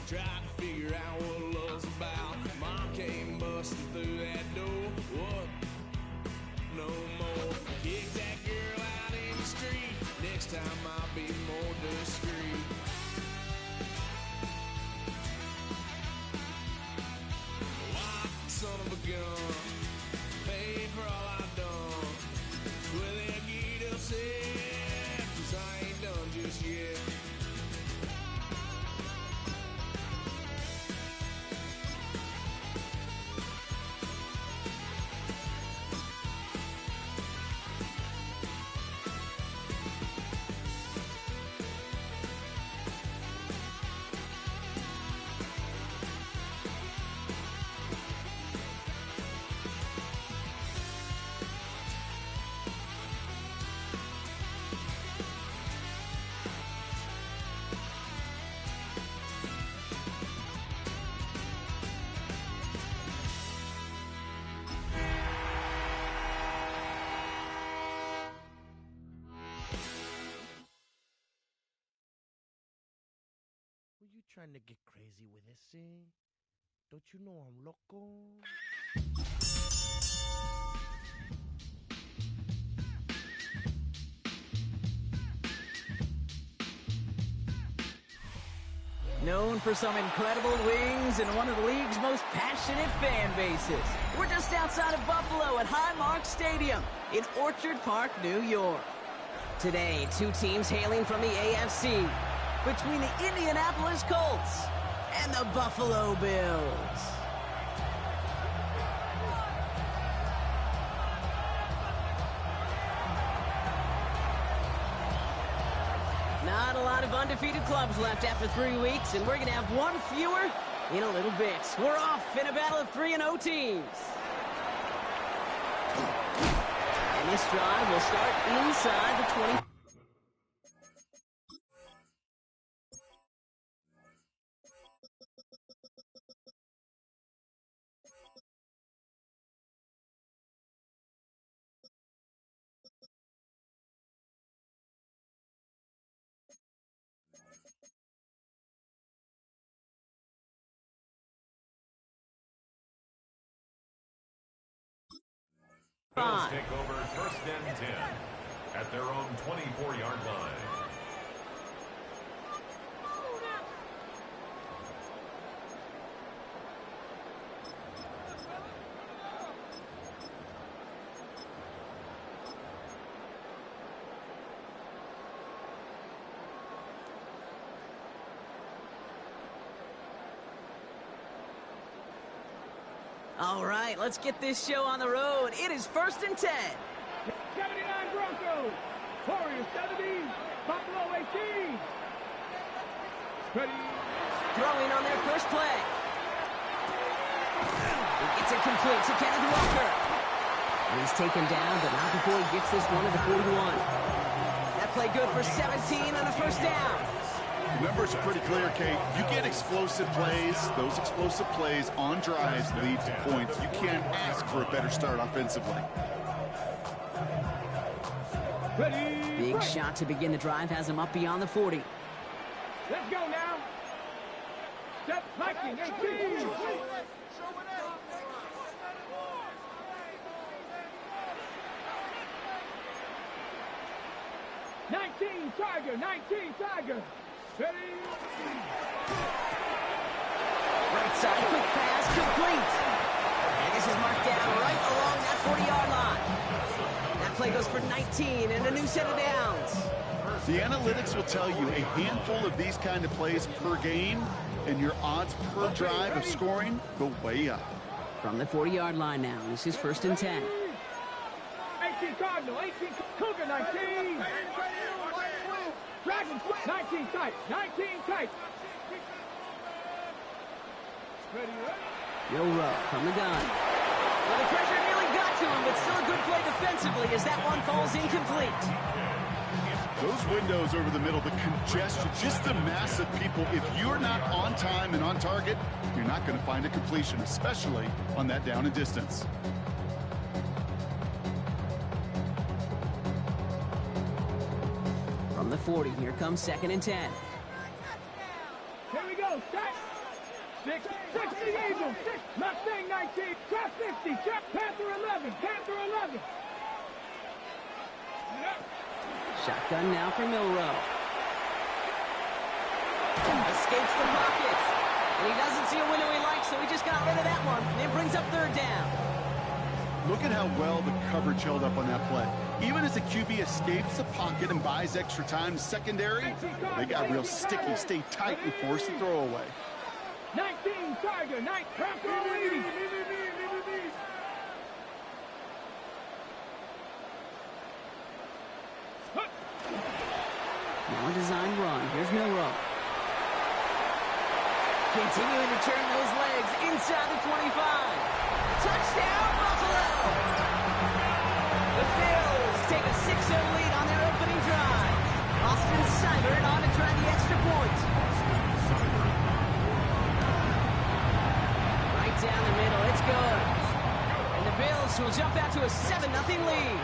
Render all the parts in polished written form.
Tried to figure out what love's about. Mom came busting through that door. What? No more. Kick that girl out in the street. Next time I'll be more discreet. Lock, son of a gun. Pay for all I've done. Well, they'll get upset, 'cause I ain't done just yet. Were you trying to get crazy with this, eh? Don't you know I'm loco? Known for some incredible wings and one of the league's most passionate fan bases. We're just outside of Buffalo at Highmark Stadium in Orchard Park, New York. Today, two teams hailing from the AFC between the Indianapolis Colts and the Buffalo Bills. Not a lot of undefeated clubs left after 3 weeks, and we're going to have one fewer in a little bit. We're off in a battle of 3-0 teams. And this drive will start inside the 20. Bills take over 1st and 10 at their own 24-yard line. All right, let's get this show on the road. It is 1st and 10. 79 Broncos, Warriors 70, Buffalo 18. Ready. Throwing on their first play. It's incomplete to Kenneth Walker. And he's taken down, but not before he gets this one at the 41. That play good for 17 on the first down. Remember, it's pretty clear, Kate. You get explosive plays. Those explosive plays on drives lead to points. You can't ask for a better start offensively. Ready. Big shot to begin the drive has him up beyond the 40. Let's go now. Step Viking 18. Tiger, 19 Tiger. Ready. Right side, quick pass, complete. And this is marked down right along that 40-yard line. That play goes for 19 and a new set of downs. The analytics will tell you a handful of these kind of plays per game, and your odds per drive of scoring go way up. From the 40-yard line now, this is 1st and 10. 18 Cardinal, 18 Cougar, 19. Dragons, 19 tight, 19 tight. Ready, Joe Rowe from the gun. Well, the pressure nearly got to him, but still a good play defensively as that one falls incomplete. Those windows over the middle, the congestion, just the mass of people. If you're not on time and on target, you're not going to find a completion, especially on that down and distance. From the 40, here comes 2nd and 10. Here we go, set. 60 Eagles. Mustang 19. Trap 50. Panther 11. Panther 11. Shotgun now for Milrow. Escapes the pockets. And he doesn't see a window he likes, so he just got rid of that one. And it brings up third down. Look at how well the coverage held up on that play. Even as the QB escapes the pocket and buys extra time secondary, they got real sticky, stay tight, and force the throw away. 19 Tiger. 9 Panther 80. Now a design run. Here's Milrow. Continuing to turn those legs inside the 25. Touchdown, Buffalo! The Bills take a 6-0 lead on their opening drive. Austin Seibert on to try the extra point. Right down the middle. It's good. And the Bills will jump out to a 7-0 lead.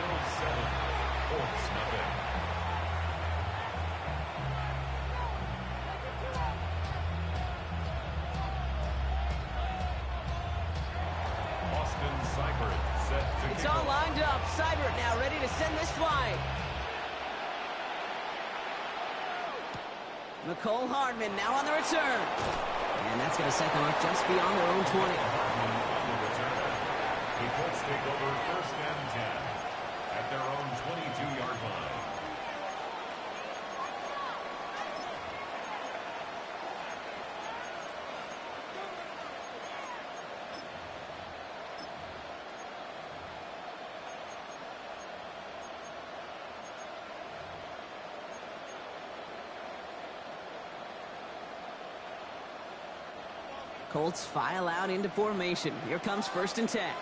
It's all lined up. Seibert now ready to send this flight. Nicole Hardman now on the return. And that's going to set them up just beyond their own 20. The Colts take over 1st and 10 at their own 22-yard line. Colts file out into formation. Here comes 1st and 10.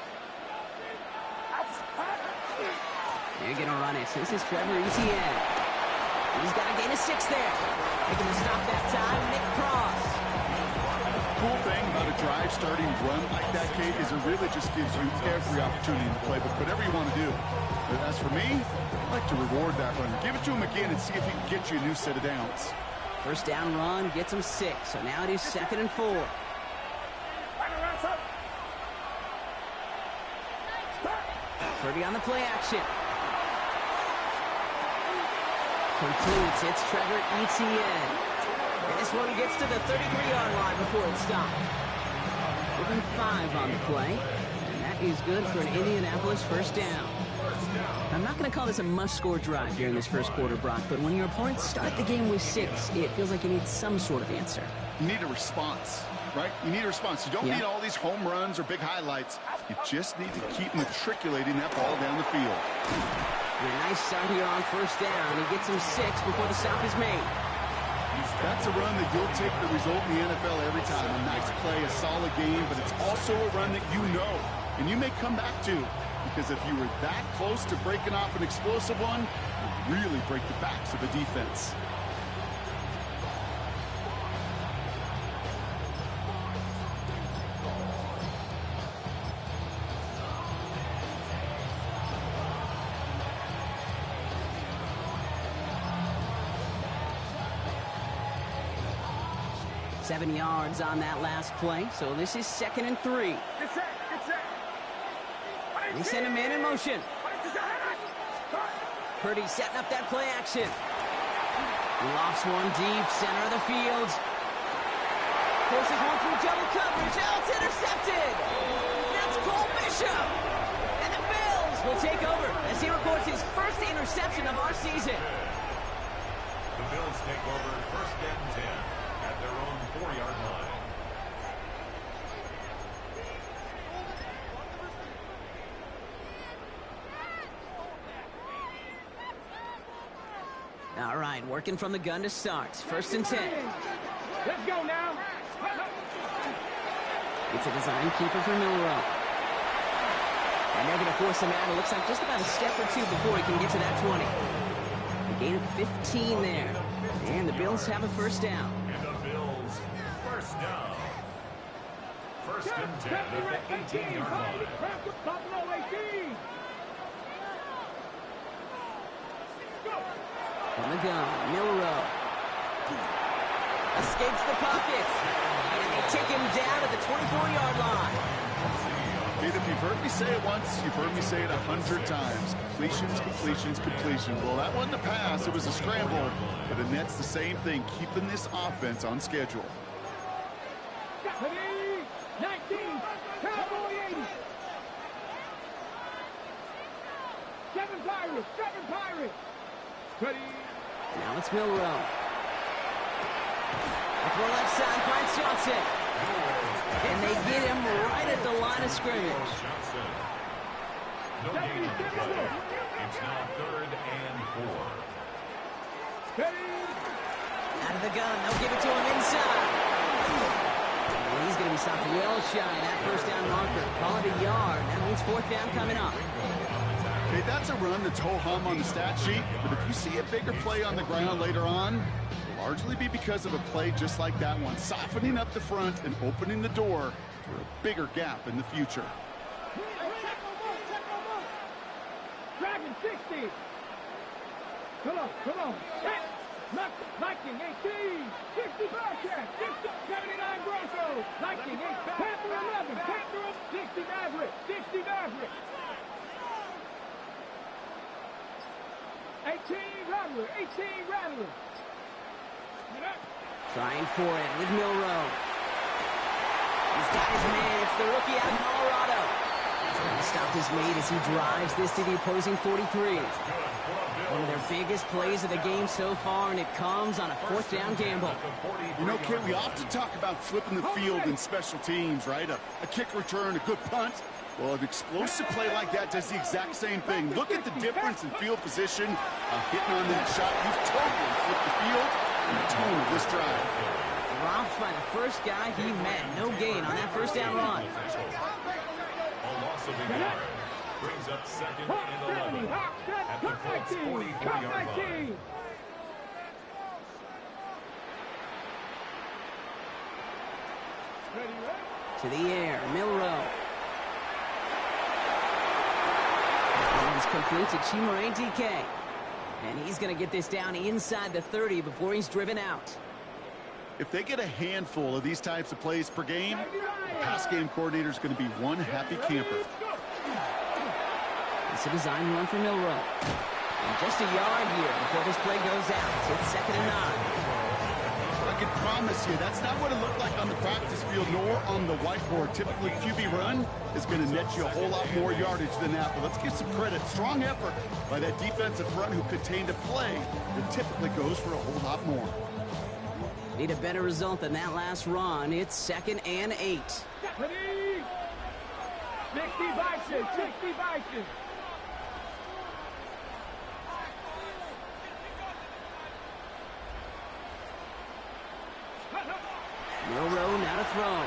They're going to run it. This is Trevor Etienne. He's got to gain a 6 there. They're going to stop that time. Nick Cross. Cool thing about a drive starting run like that, Kate, is it really just gives you every opportunity to play whatever you want to do. But as for me, I like to reward that run. Give it to him again and see if he can get you a new set of downs. 1st down run gets him 6. So now it is 2nd and 4. Purdy on the play action. Completes. It's Trevor Etienne. And this one gets to the 33-yard line before it's stopped. Given 5 on the play. And that is good for an Indianapolis 1st down. I'm not going to call this a must-score drive during this first quarter, Brock, but when your opponents start the game with 6, it feels like you need some sort of answer. You need a response, right? You need a response. You don't need all these home runs or big highlights. You just need to keep matriculating that ball down the field. And a nice start here on 1st down. He gets him 6 before the stop is made. That's a run that you'll take the result in the NFL every time. A nice play, a solid game, but it's also a run that you know and you may come back to, because if you were that close to breaking off an explosive one, you really break the backs of the defense. Seven yards on that last play, so this is 2nd and 3. They send him in motion. Purdy setting up that play action. Lofts one deep, center of the field. Forces one through double coverage. Oh, it's intercepted. That's Cole Bishop. And the Bills will take over as he records his first interception of our season. The Bills take over 1st and 10 at their own 4-yard line. All right, working from the gun to start. 1st and 10. Let's go now. It's a design keeper for Milrow. And they're going to force him out. It looks like just about a step or 2 before he can get to that 20. A gain of 15 there. And the Bills have a 1st down. And the Bills, 1st down. 1st and 10 at the 18-yard line. Buffalo 18. On the gun, Milrow. Escapes the pocket. And they take him down at the 24-yard line. Kid, if you've heard me say it once, you've heard me say it 100 times. Completions, completions, completions. Well, that wasn't a pass. It was a scramble. But the Nets, the same thing, keeping this offense on schedule. 19, Cowboy 80. 7 Pirates, 7 Pirates. Ready. Now it's Milrow. Up the left side finds Johnson. And they get him right at the line of scrimmage. No gain on the play. It's now 3rd and 4. Ready. Out of the gun, they'll give it to him inside. And he's going to be stopped well shy of that first down marker. Call it a yard. That means 4th down coming up. Okay, that's a run that's ho-hum on the stat sheet, but if you see a bigger play on the ground later on, it'll largely be because of a play just like that one, softening up the front and opening the door for a bigger gap in the future. Dragon 60. Come on. Lightning 18. 60 Bearcats. 79 Broncos. Lightning 8. Panther 11. Panther 60 Maverick. 60 Maverick. 18 Rattler. 18 Rattler. Trying for it with Milrow. He's got his man. It's the rookie out of Colorado. He stopped his mate as he drives this to the opposing 43. One of their biggest plays of the game so far, and it comes on a 4th down gamble. You know, Kid, we often talk about flipping the field in special teams, right? A kick return, a good punt. Well, an explosive play like that does the exact same thing. Look at the difference in field position. Hitting on that shot, you've totally flipped the field and the tone of this drive. Dropped by the first guy he met. No gain on that first down run. A loss of a yard. Brings up 2nd and 11. At the Colts' 44-yard line. To the air, Milrow. Runs complete to Chimere DK. And he's going to get this down inside the 30 before he's driven out. If they get a handful of these types of plays per game, the pass game coordinator is going to be one happy camper. It's a design run for Milrow. And just a yard here before this play goes out. It's 2nd and 9. I can promise you, that's not what it looked like on the practice field nor on the whiteboard. Typically, QB run is going to net you a whole lot more yardage than that. But let's give some credit. Strong effort by that defensive front who contained a play that typically goes for a whole lot more. Need a better result than that last run. It's 2nd and 8. 60 Bison. 60 Bison. Milrow now to throw.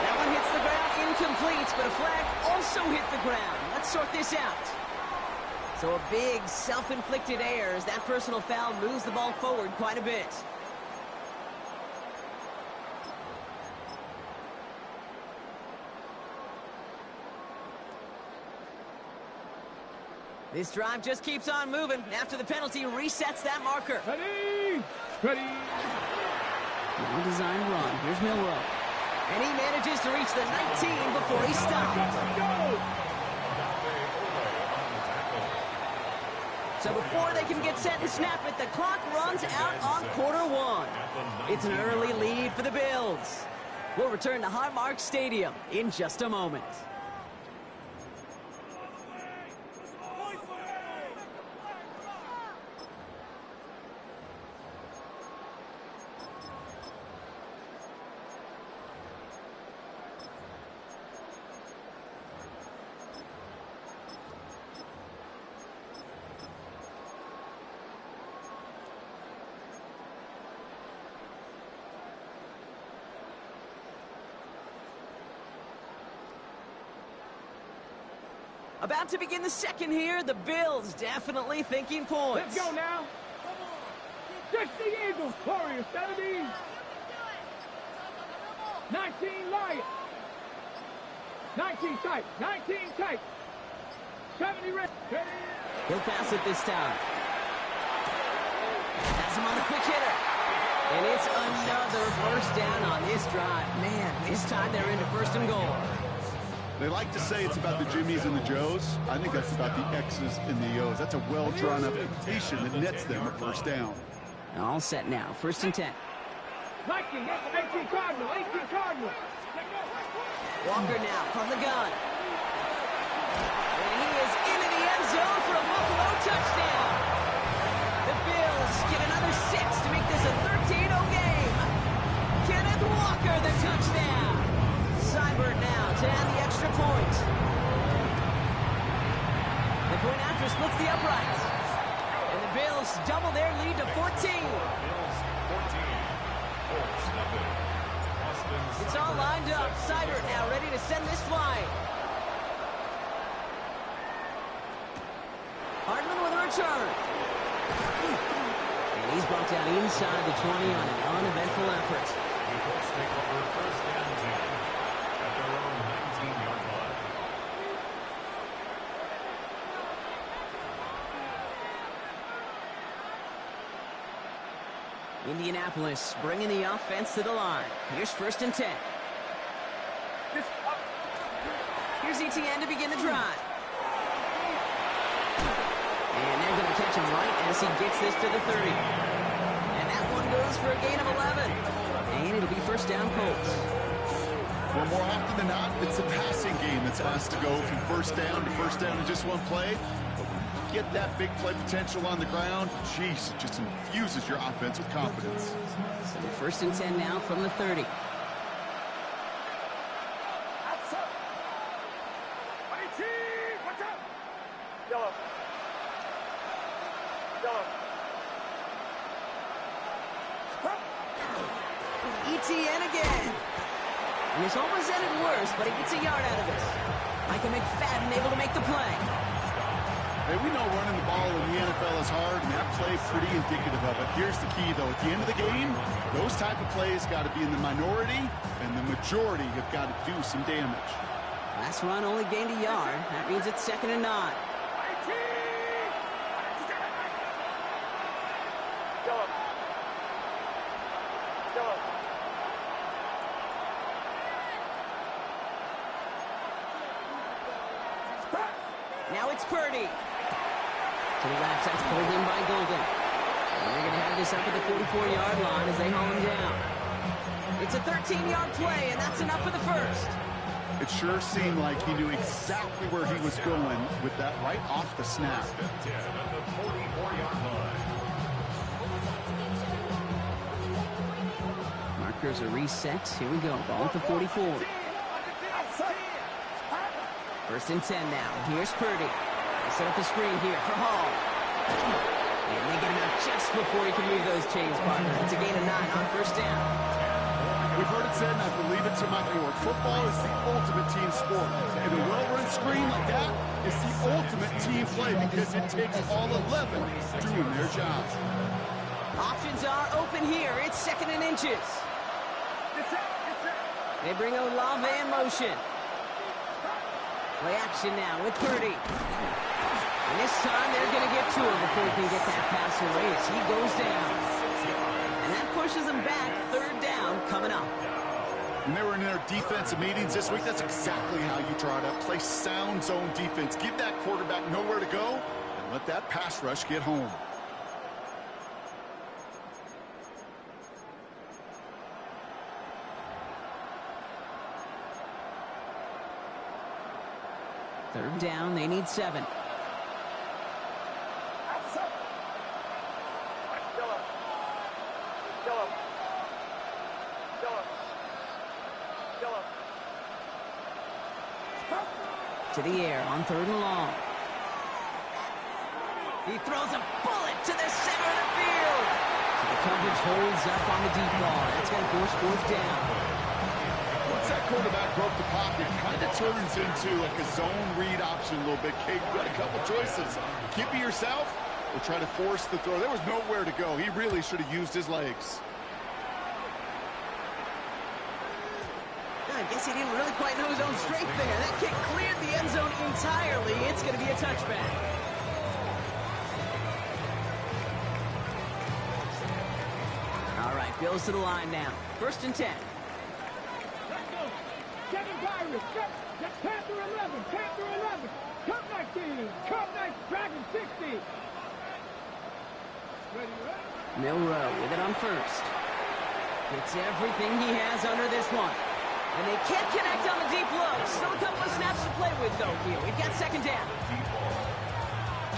That one hits the ground, incomplete, but a flag also hit the ground. Let's sort this out. So a big self-inflicted error as that personal foul moves the ball forward quite a bit. This drive just keeps on moving. After the penalty, resets that marker. Ready. Now design run. Here's Milrow. And he manages to reach the 19 before he stops. So before they can get set and snap it, the clock runs out on quarter 1. It's an early lead for the Bills. We'll return to Highmark Stadium in just a moment. About to begin the second here. The Bills definitely thinking points. Let's go now. 60 Eagles. Warriors 70. 19 Lions. 19 tight. 19 tight. 70 red. He'll pass it this time. Has him on the quick hitter. And it's another first down on this drive. Man, this time they're into first and goal. They like to say it's about the Jimmies and the Joes. I think that's about the X's and the O's. That's a well-drawn-up completion that nets them a first down. All set now. First and 10. 18 Cardinal, 18 Cardinal. Walker now from the gun. And he is into the end zone for a Buffalo touchdown. The Bills get another 6 to make this a 13-0 game. Kenneth Walker, the touchdown. Seibert now to add the extra point. The point after splits the uprights. And the Bills double their lead to 14. Bills 14. Colts nothing. It's all lined up. Seibert now ready to send this flying. Hardman with a return. And he's brought down inside the 20 on an uneventful effort. The Colts take over first down 10 at their own 19-yard line. Indianapolis bringing the offense to the line. Here's first and 10. Here's ETN to begin the drive. And they're going to catch him right as he gets this to the 30. And that one goes for a gain of 11. And it'll be first down Colts. Well, more often than not, it's a passing game that's asked to go from first down in just one play. But when you get that big play potential on the ground, geez, it just infuses your offense with confidence. So first and 10 now from the 30. ETN again. And it's almost ended worse, but he gets a yard out of this. Micah McFadden able to make the play. Hey, we know running the ball in the NFL is hard, and that play pretty indicative of it. Here's the key, though. At the end of the game, those type of plays got to be in the minority, and the majority have got to do some damage. Last run only gained a yard. That means it's second and 9. Now it's Purdy. To the left, that's pulled in by Golden. And they're going to have this up at the 44-yard line as they haul him down. It's a 13-yard play, and that's enough for the first. It sure seemed like he knew exactly where he was going with that right off the snap. First and 10 at the 44-yard line. Markers are reset. Here we go. Ball at the 44. First and 10 now. Here's Purdy. They set up the screen here for Hall. And they get him out just before he can move those chains, partner. It's a gain of 9 on first down. We've heard it said, and I believe it to my core, football is the ultimate team sport. And a well-run screen like that is the ultimate team play because it takes all 11 doing their job. Options are open here. It's second and inches. They bring Olave in motion. Play action now with Purdy. And this time they're going to get to him before he can get that pass away as he goes down. And that pushes him back. Third down coming up. When they were in their defensive meetings this week, that's exactly how you draw it up. Play sound zone defense. Give that quarterback nowhere to go and let that pass rush get home. Third down, they need 7. To the air on third and long. He throws a bullet to the center of the field. So the coverage holds up on the deep ball. That's going to force fourth down. Once that quarterback broke the pocket, kind of turns into like a zone read option a little bit. Kate, you've got a couple choices. Keep it yourself or try to force the throw. There was nowhere to go. He really should have used his legs. I guess he didn't really quite know his own strength there. That kick cleared the end zone entirely. It's going to be a touchback. All right, Goes to the line now. 1st and 10. Let's go. 7 Pirates. Panther 11. Panther 11. Cup 19. Cup 9. Dragon 60. Ready? Milrow with it on 1st. Gets everything he has under this one. And they can't connect on the deep look. Still a couple of snaps to play with, though, here. We've got 2nd down.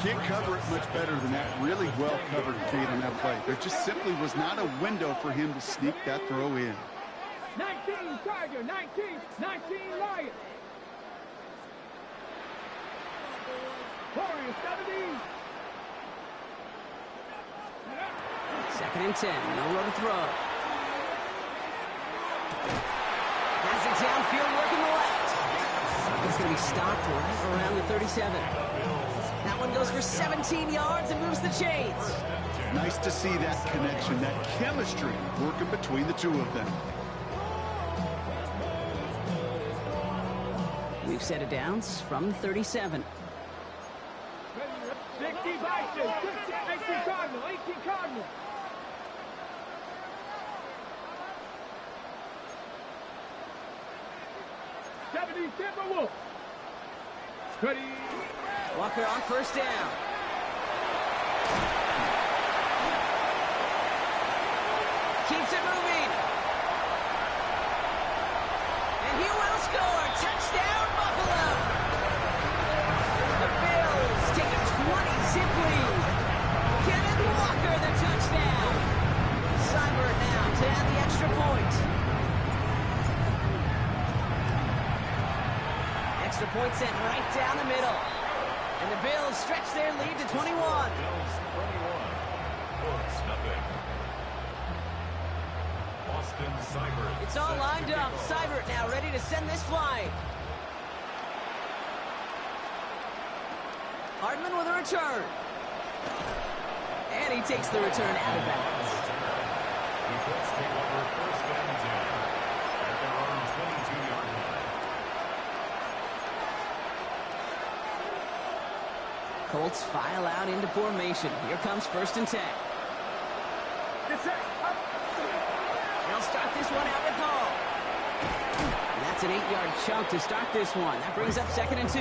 Can't cover it much better than that. Really well covered, Kate, on that play. There just simply was not a window for him to sneak that throw in. 19 Tiger. 19 Lion. Warrior 70. 2nd and 10. No road to throw. Has it downfield, working the left. It's going to be stopped right around the 37. That one goes for 17 yards and moves the chains. Nice to see that connection, that chemistry working between the two of them. We've set it downs from the 37. 60 Bison. 18 Cardinal. 18 Cardinal. 70 Timberwolf. Ready. Walker on 1st down. Keeps it moving. And he will score. Touchdown, Buffalo. The Bills take a 20-zip lead. Kenneth Walker, the touchdown. Seibert now to add the extra point. Extra point sent right down the middle. And the Bills stretch their lead to 21. Bills 21. Colts nothing. Austin Seibert. It's all lined up. Seibert now ready to send this flying. Hardman with a return. And he takes the return out of bounds. The Colts take over 1st and 10 at their own 22-yard line. Colts file out into formation. Here comes 1st and 10. They'll start this one out with Hall. And that's an 8-yard chunk to start this one. That brings up 2nd and 2.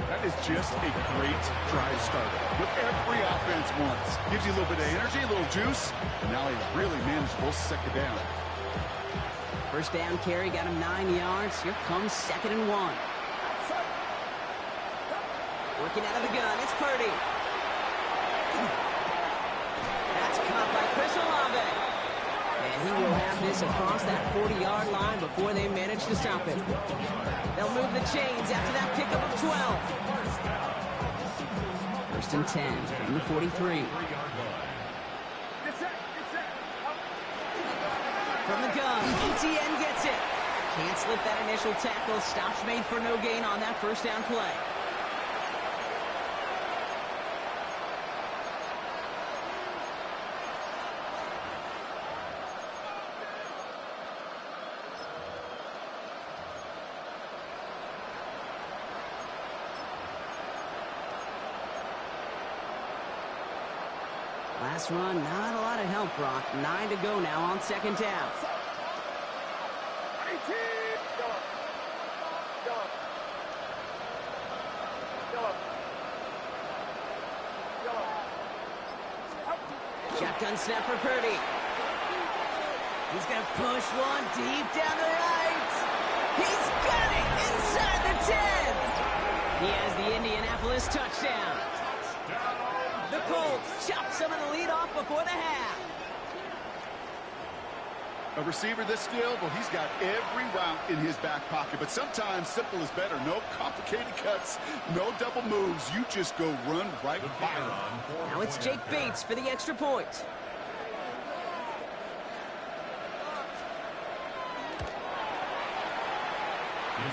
That is just a great drive starter. What every offense wants. Gives you a little bit of energy, a little juice, and now a really manageable 2nd down. 1st down carry got him 9 yards. Here comes 2nd and 1. Working out of the gun, it's Purdy. That's caught by Chris Olave. And he will have this across that 40-yard line before they manage to stop him. They'll move the chains after that pickup of 12. 1st and 10 from the 43. From the gun, ETN gets it. Can't slip that initial tackle. Stops made for no gain on that 1st down play. Last run, not a lot of help, Brock. 9 to go now on 2nd down. Shotgun snap for Purdy. He's going to push one deep down the right. He's got it inside the 10. He has the Indianapolis touchdown. The Colts chop some of the lead off before the half. A receiver this skilled, well, he's got every route in his back pocket, but sometimes simple is better. No complicated cuts, no double moves. You just go run right by him. Now it's Jake Bates for the extra point.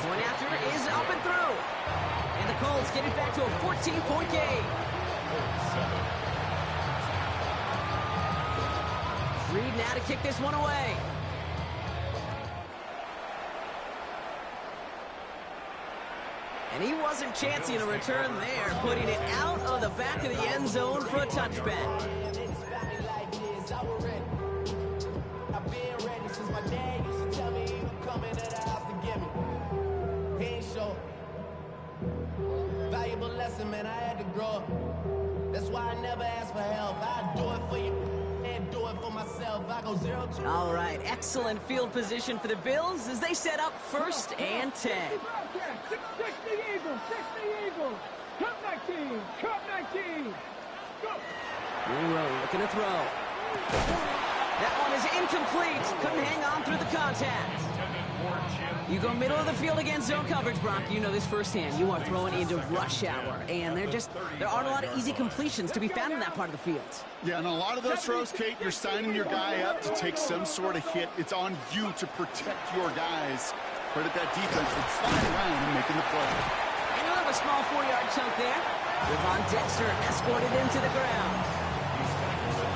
Point after is up and through. And the Colts get it back to a 14-point game. Reed now to kick this one away. And he wasn't chancing a return there, putting it out of the back of the end zone for a touchback. Listen, man, I had to grow up. That's why I never ask for help. I do it for you and do it for myself. I go 0-2. All right, excellent field position for the Bills as they set up 1st and 10. 60 Eagles, 60 Eagles. Cup 19, Cup 19. Go. Monroe looking to throw. That one is incomplete. Couldn't hang on through the contact. You go middle of the field against zone coverage, Brock. You know this firsthand. You are throwing into rush hour, and there aren't a lot of easy completions to be found in that part of the field. Yeah, and a lot of those throws, Kate, you're signing your guy up to take some sort of hit. It's on you to protect your guys. Credit that defense for flying around and making the play. And you'll have a small 4-yard chunk there. Devon Dexter escorted into the ground.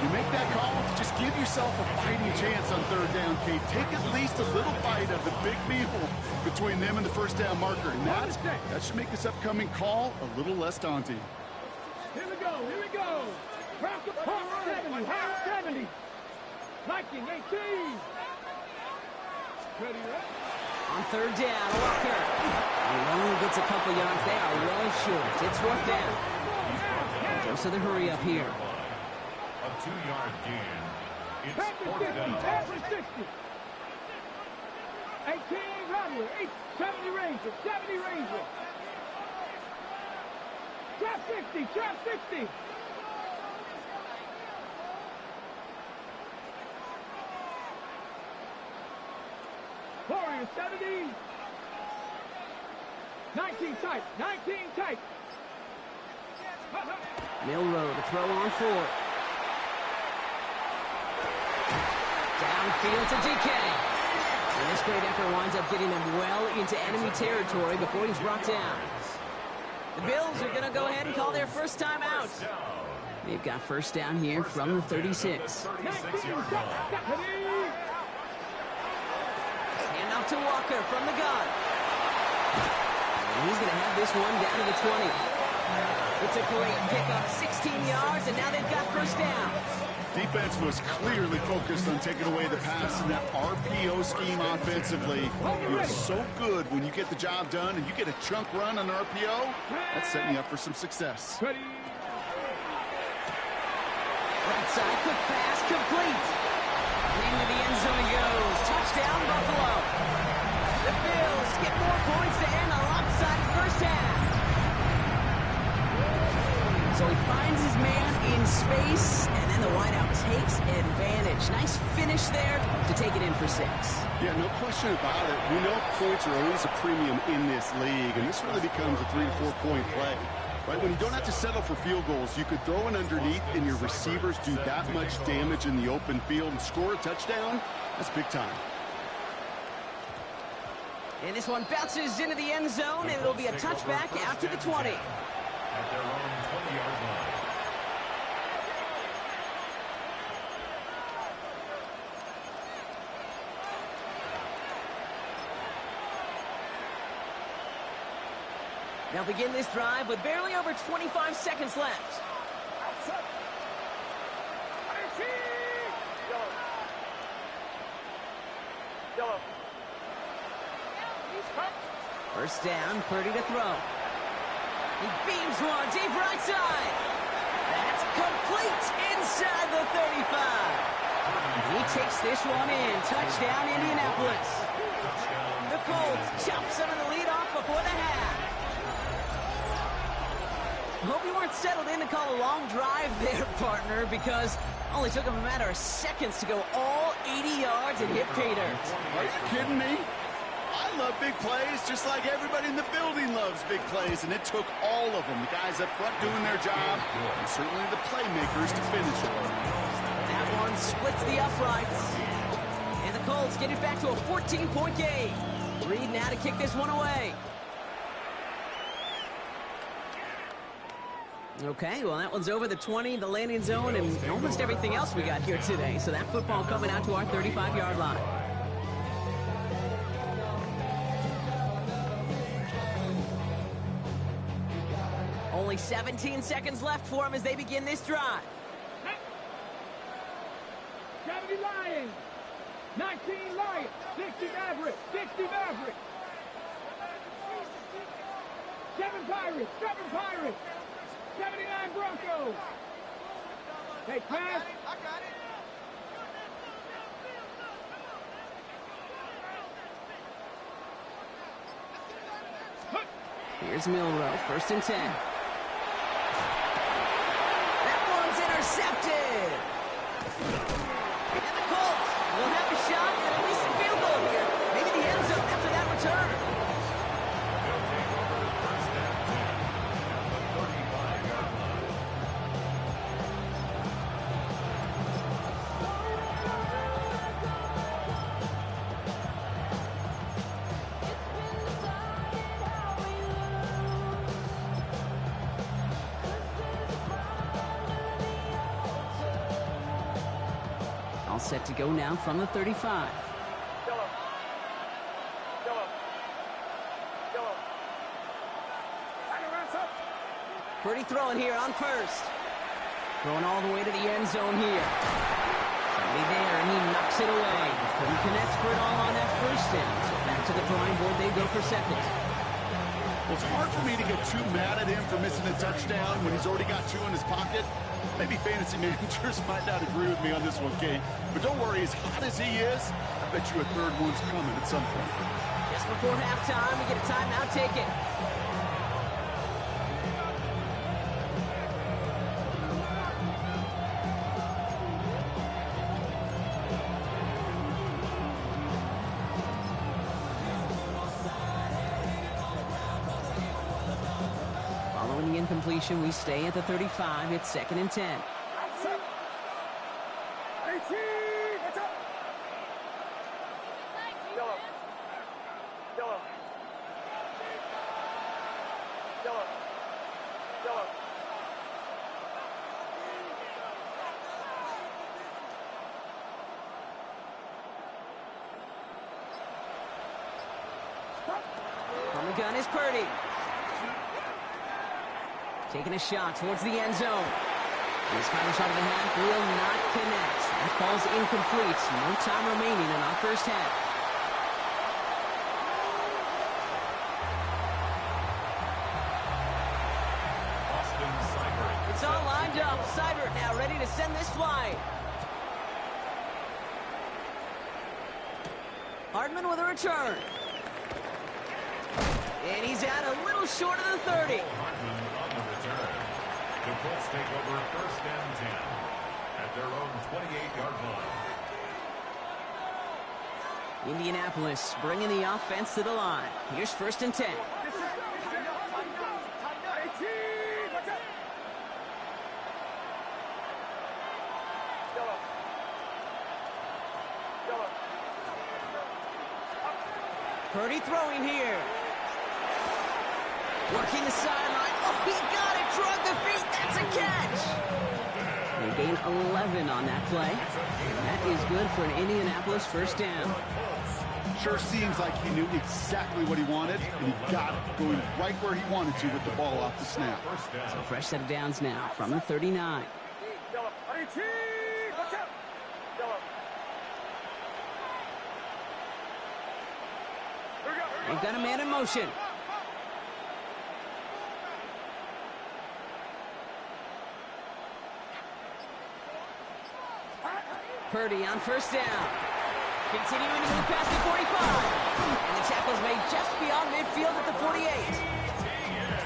You make that call, just give yourself a fighting chance on 3rd down, Kate. Take at least a little bite of the big meal between them and the 1st down marker. And that should make this upcoming call a little less daunting. Here we go, here we go. Hawk 70, Hawk 70. Viking 18. Ready, On 3rd down, Walker. He only gets a couple yards. They are well short. It's 4th down. Goes to the hurry up here. A 2-yard gain. It's Patrick 4th 60, down. Patrick 60. 18 Rodway, 70 Ranger, 70 Ranger. Trap 60, trap 60. Warrior 70. 19 tight, 19 tight. Milroe to throw on 4th. Downfield to DK. And this great effort winds up getting them well into enemy territory before he's brought down. The Bills are going to go ahead and call their first time out. They've got 1st down here from the 36. Hand off to Walker from the gun. And he's going to have this one down to the 20. It's a great pickup, 16 yards, and now they've got 1st down. Defense was clearly focused on taking away the pass in that RPO scheme offensively. Feels so good when you get the job done and you get a chunk run on RPO. That's setting you up for some success. Right side, quick pass, complete. Into the end zone he goes. Touchdown, Buffalo. The Bills get more points to end a lopsided 1st half. So he finds his man in space, and then the wideout takes advantage. Nice finish there to take it in for 6. Yeah, no question about it. We know points are always a premium in this league, and this really becomes a 3 to 4 point play. Right, when you don't have to settle for field goals, you could throw it underneath and your receivers do that much damage in the open field and score a touchdown. That's big time. And this one bounces into the end zone, and it'll be a touchback out to the 20. At their own 20-yard line. They'll begin this drive with barely over 25 seconds left. First down, Purdy to throw. He beams one deep right side. That's complete inside the 35. He takes this one in. Touchdown, Indianapolis. The Colts chop some of the lead off before the half. Hope you weren't settled in to call a long drive there, partner, because it only took him a matter of seconds to go all 80 yards and hit pay dirt. Are you kidding me? I love big plays, just like everybody in the building loves big plays, and it took all of them. The guys up front doing their job, and certainly the playmakers to finish it. That one splits the uprights. And the Colts get it back to a 14-point game. Reed now to kick this one away. Okay, well, that one's over the 20, the landing zone, and almost everything else we got here today. So that football coming out to our 35-yard line. Only 17 seconds left for them as they begin this drive. 70 Lions, 19 Lions, 60 Mavericks, 60 Mavericks. 7 Pirates. 7 Pirates. 79 Broncos. Take pass. I got it. Here's Milrow, 1st and 10. That one's intercepted. And the Colts will have a shot at least a field goal here. Maybe the end zone after that return. They'll take over 1st and 10 at the 35-yard line. All set to go now from the 35. Purdy throwing here on 1st. Throwing all the way to the end zone here. Somebody there, and he knocks it away. Couldn't connect for it all on that 1st down. So back to the drawing board they go for 2nd. Well, it's hard for me to get too mad at him for missing a touchdown when he's already got 2 in his pocket. Maybe fantasy managers might not agree with me on this one, Kate. But don't worry, as hot as he is, I bet you a 3rd one's coming at some point. Just before halftime, we get a timeout taken. Following the incompletion, we stay at the 35. It's 2nd and 10. 18. What's up? From the gun is Purdy. Taking a shot towards the end zone. His final shot of the half will not connect. That falls incomplete. No time remaining in our 1st half. Austin Seibert. It's all lined up. Seibert now ready to send this flying. Hardman with a return. And he's out a little short of the 30. Hartman on the return. The Colts take over 1st and 10 at their own 28-yard line. Indianapolis bringing the offense to the line. Here's 1st and 10. Purdy throwing here. Working the sideline. Oh, he got it. Drug the feet. That's a catch. They gain 11 on that play. And that is good for an Indianapolis 1st down. Sure seems like he knew exactly what he wanted, and he got it, going right where he wanted to with the ball off the snap. So fresh set of downs now from the 39. They've got a man in motion. Purdy on 1st down. Continuing to move past the 45. And the tackle's made just beyond midfield at the 48.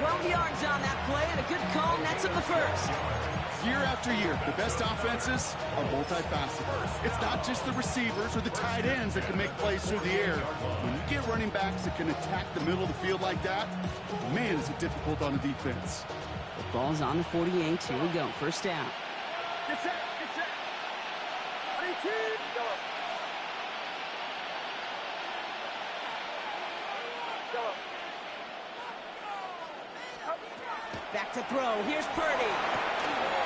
12 yards on that play, and a good call nets him the 1st. Year after year, the best offenses are multifaceted. It's not just the receivers or the tight ends that can make plays through the air. When you get running backs that can attack the middle of the field like that, man, is it difficult on the defense. The ball's on the 48. Here we go. 1st down. Get set. Get set. 18. Back to throw. Here's Purdy.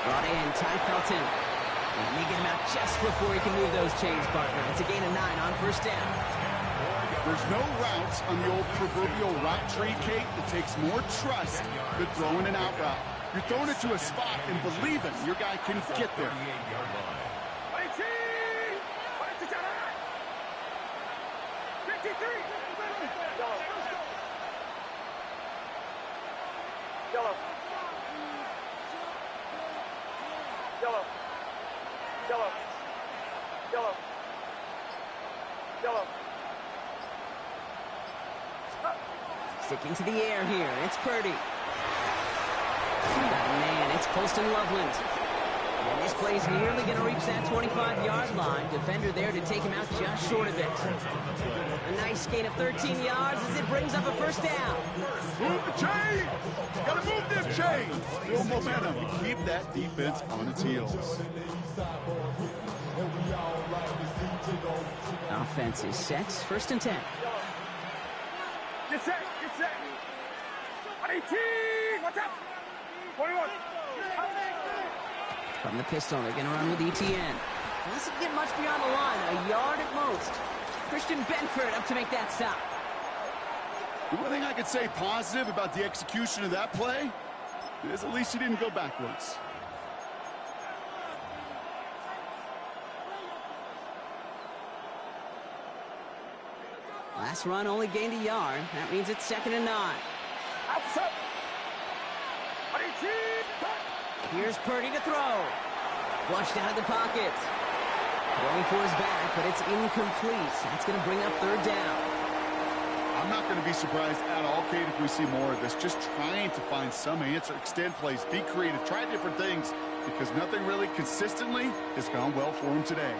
Brought in, Ty Felton. And they get him out just before he can move those chains, partner. It's a gain of 9 on 1st down. There's no routes on the old proverbial route tree, Kate, that takes more trust than throwing an out route. You're throwing it to a spot and believing your guy can get there. 38-yard line. 53. Yellow. Yellow. Yellow. Yellow. Yellow. Sticking to the air here. It's Purdy. Man, it's Colston Loveland. And this play's nearly going to reach that 25-yard line. Defender there to take him out just short of it. A nice gain of 13 yards as it brings up a first down. Move the chain! Gotta move them chains! Build momentum and keep that defense on its heels. Offense is set. First and 10. Get set. Get set. 18. What's up? 21. From the pistol, they're going to run with ETN. Doesn't get much beyond the line. A yard at most. Christian Benford up to make that stop. The one thing I could say positive about the execution of that play is at least he didn't go backwards. Last run only gained a yard. That means it's 2nd and 9. Outside. 18. Here's Purdy to throw. Flushed out of the pocket. Going for his back, but it's incomplete. That's going to bring up 3rd down. I'm not going to be surprised at all, Kate, if we see more of this. Just trying to find some answer, extend plays, be creative, try different things, because nothing really consistently has gone well for him today.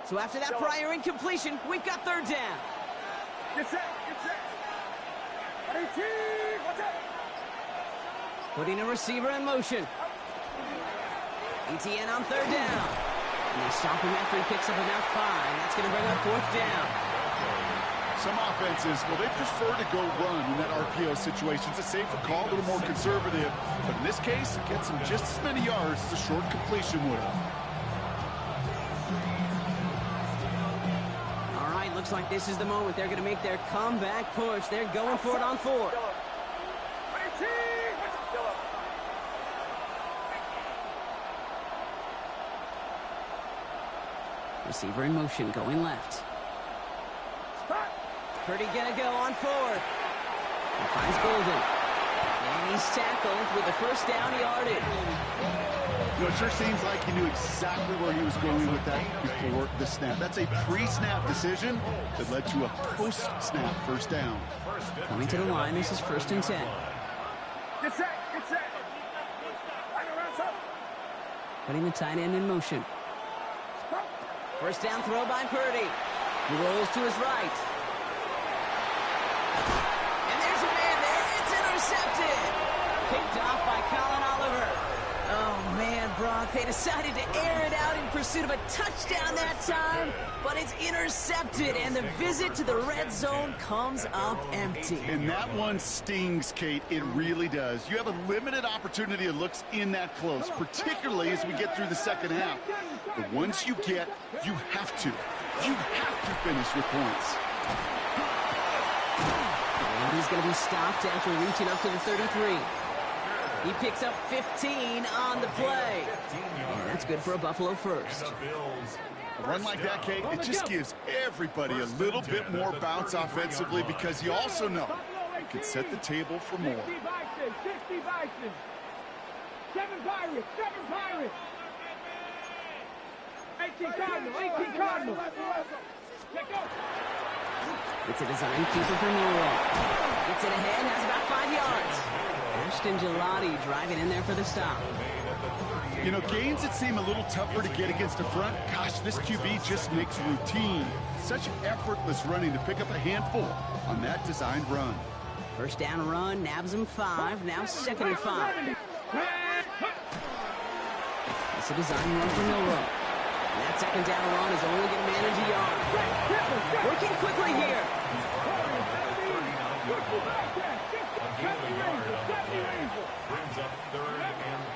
So after that prior incompletion, we've got 3rd down. Get set. Get set. 18. What's up? Putting a receiver in motion. ETN on 3rd down. And they stop him after he picks up about 5. That's going to bring up 4th down. Some offenses, well, they prefer to go run in that RPO situation. It's a safer call, a little more conservative. But in this case, it gets him just as many yards as a short completion would have. Looks like this is the moment they're going to make their comeback push. They're going for it on 4th. Receiver in motion, going left. Purdy going to go on 4th. He finds Golden. And he's tackled with a first down yardage. You know, it sure seems like he knew exactly where he was going with that before the snap. That's a pre-snap decision that led to a post-snap first down. Coming to the line, this is 1st and 10. Get set. Get set. Putting the tight end in motion. First down throw by Purdy. He rolls to his right. And there's a man there. It's intercepted. Picked off by Colin Oliver. Oh, man, Brock, they decided to air it out in pursuit of a touchdown that time, but it's intercepted, and the visit to the red zone comes up empty. And that one stings, Kate. It really does. You have a limited opportunity of looks in that close, particularly as we get through the second half. But once you get, you have to finish with points. And he's going to be stopped after reaching up to the 33. He picks up 15 on the play. And that's good for a Buffalo first. A run like that, Kate, it just gives everybody a little bit more bounce offensively because you also know you can set the table for more. 60 Bison. 7 Pirates. 7 Pirates. 18 Cardinal. 18 Cardinal. Let go. It's a design keeper for Milroe. Gets it ahead, has about 5 yards. Ashton Gelati driving in there for the stop. You know, gains that seem a little tougher to get against the front, gosh, this QB just makes routine. Such effortless running to pick up a handful on that designed run. First down run, nabs him 5, now 2nd and 5. It's a design run for Milroe. And that 2nd down run is only going to manage a yard. Working quickly here.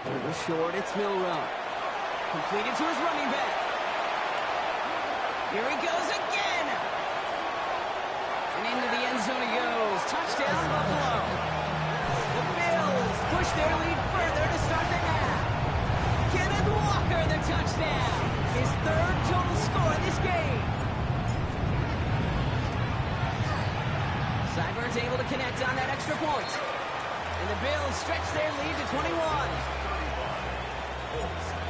Third and short, it's Milroe. Completed to his running back. Here he goes again. And into the end zone he goes. Touchdown, Buffalo. The Bills push their lead further to start the half. Kenneth Walker, the touchdown. His third total score in this game. Seibert's able to connect on that extra point. And the Bills stretch their lead to 21.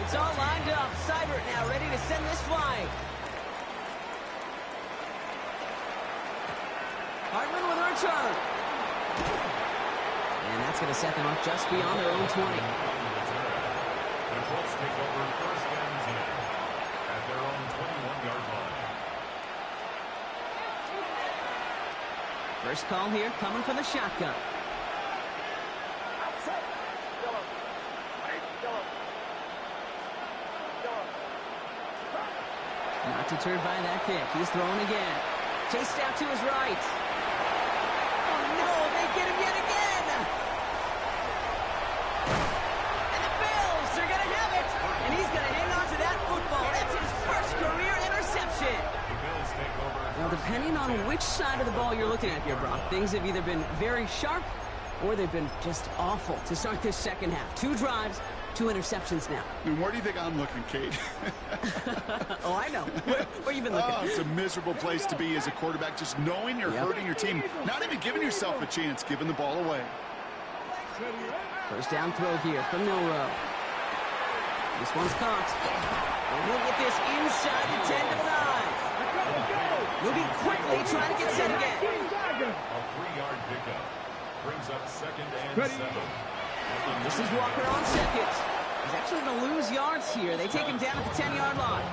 It's all lined up. Seibert now ready to send this flying. Hartman with a return. And that's going to set them up just beyond their own 20. The Colts take over first and 10 at their own 21-yard line. First call here coming from the shotgun. Not deterred by that kick. He's throwing again. Chased out to his right. Oh, no, they get him yet again. And the Bills are going to have it. And he's going to hang on to that football. That's his first career interception. The Bills take over. Now, depending on which side of the ball you're looking at here, Brock, things have either been very sharp or they've been just awful to start this second half. 2 drives, 2 interceptions now. And where do you think I'm looking, Kate? Oh, I know. Where you been looking? Oh, it's a miserable place to be as a quarterback, just knowing you're hurting your team, not even giving yourself a chance, giving the ball away. First down throw here from Milrow. This one's caught. And he'll get this inside the 10 to the 9. Moving quickly, trying to get set again. A 3-yard pickup brings up second and 7. This is Walker on second. He's actually going to lose yards here. They take him down at the 10-yard line.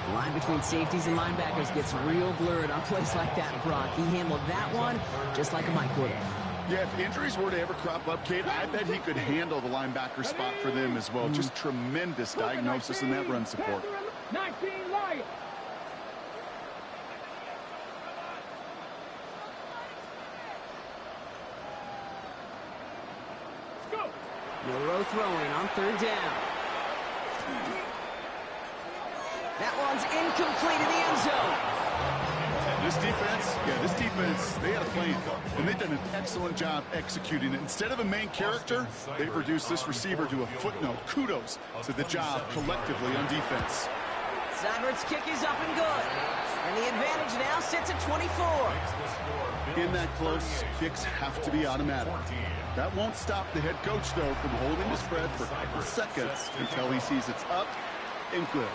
The line between safeties and linebackers gets real blurred on plays like that, Brock. He handled that one just like a Mike would have. Yeah, if injuries were to ever crop up, Kate, I bet he could handle the linebacker spot for them as well. Just tremendous diagnosis in that run support. 19 Lions. Milrow throwing on third down. That one's incomplete in the end zone. This defense, they had a plan, and they've done an excellent job executing it. Instead of a main character, they've reduced this receiver to a footnote. Kudos to the job collectively on defense. Seibert's kick is up and good. And the advantage now sits at 24. In that close, kicks have to be automatic. That won't stop the head coach, though, from holding his breath for a couple seconds until he sees it's up and good.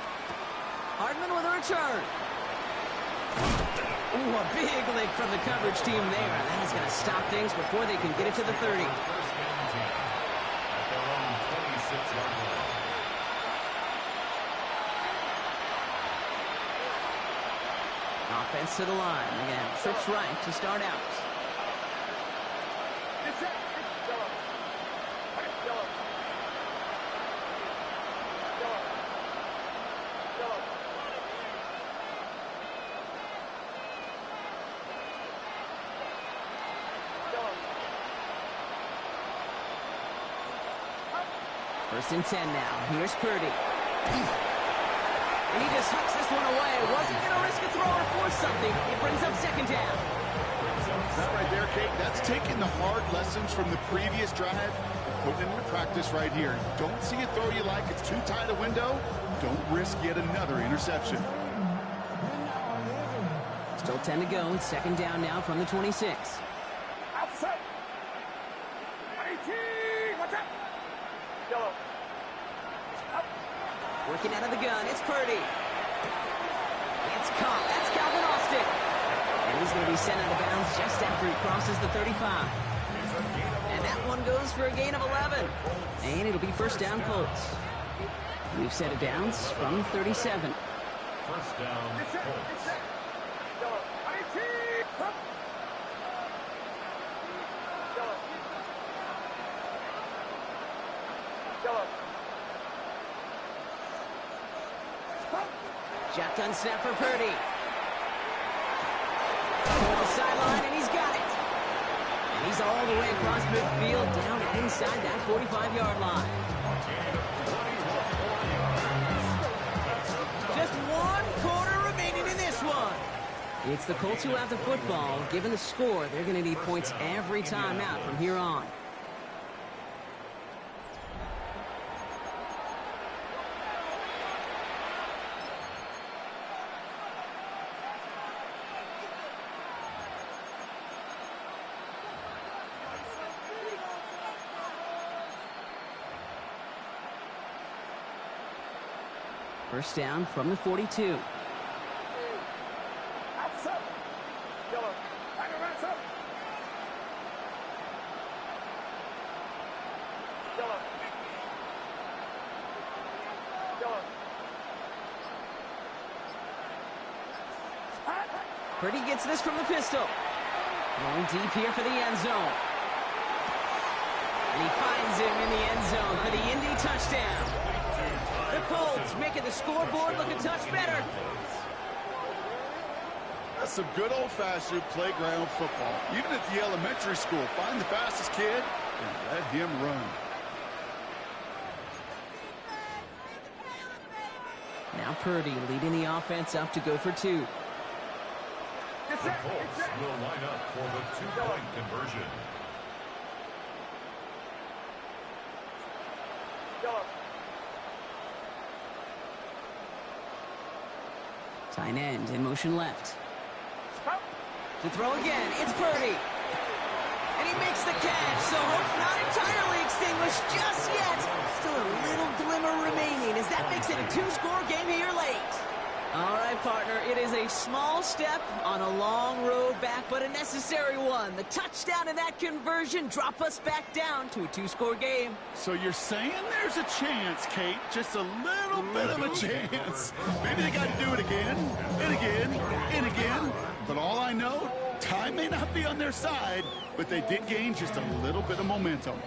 Hardman with a return. Ooh, a big lick from the coverage team there. And that is going to stop things before they can get it to the 30. Offense to the line. Again, trips right to start out. First and 10 now. Here's Purdy. And he just hucks this one away. Wasn't going to risk a throw or force something. It brings up second down. That right there, Kate, that's taking the hard lessons from the previous drive and putting it into practice right here. Don't see a throw you like. It's too tight a window. Don't risk yet another interception. Still 10 to go. It's second down now from the 26. Outside. 18. What's up? Go. Working out of the gun, it's Purdy. It's caught. That's Calvin Austin. And he's going to be sent out of bounds just after he crosses the 35. And that one goes for a gain of 11. And it'll be first down Colts. We've set it downs from the 37. First down Colts. Shotgun snap for Purdy. To the sideline, and he's got it. And he's all the way across midfield, down inside that 45-yard line. Just 1 quarter remaining in this one. It's the Colts who have the football. Given the score, they're going to need points every time out from here on. First down from the 42. Purdy gets this from the pistol. Going deep here for the end zone. And he finds him in the end zone for the Indy touchdown. The Colts making the scoreboard look a touch better. That's some good old-fashioned playground football. Even at the elementary school, find the fastest kid and let him run. Now Purdy leading the offense up to go for two. The Colts will line up for the two-point conversion. Tight end in motion left. To throw again, it's Purdy. And he makes the catch, so hope not entirely extinguished just yet. Still a little glimmer remaining as that makes it a two-score game here late. All right, partner, it is a small step on a long road back, but a necessary one. The touchdown and that conversion drop us back down to a two-score game. So you're saying there's a chance, Kate, just a little bit of a chance. Maybe they got to do it again, and again, and again. But all I know, time may not be on their side, but they did gain just a little bit of momentum.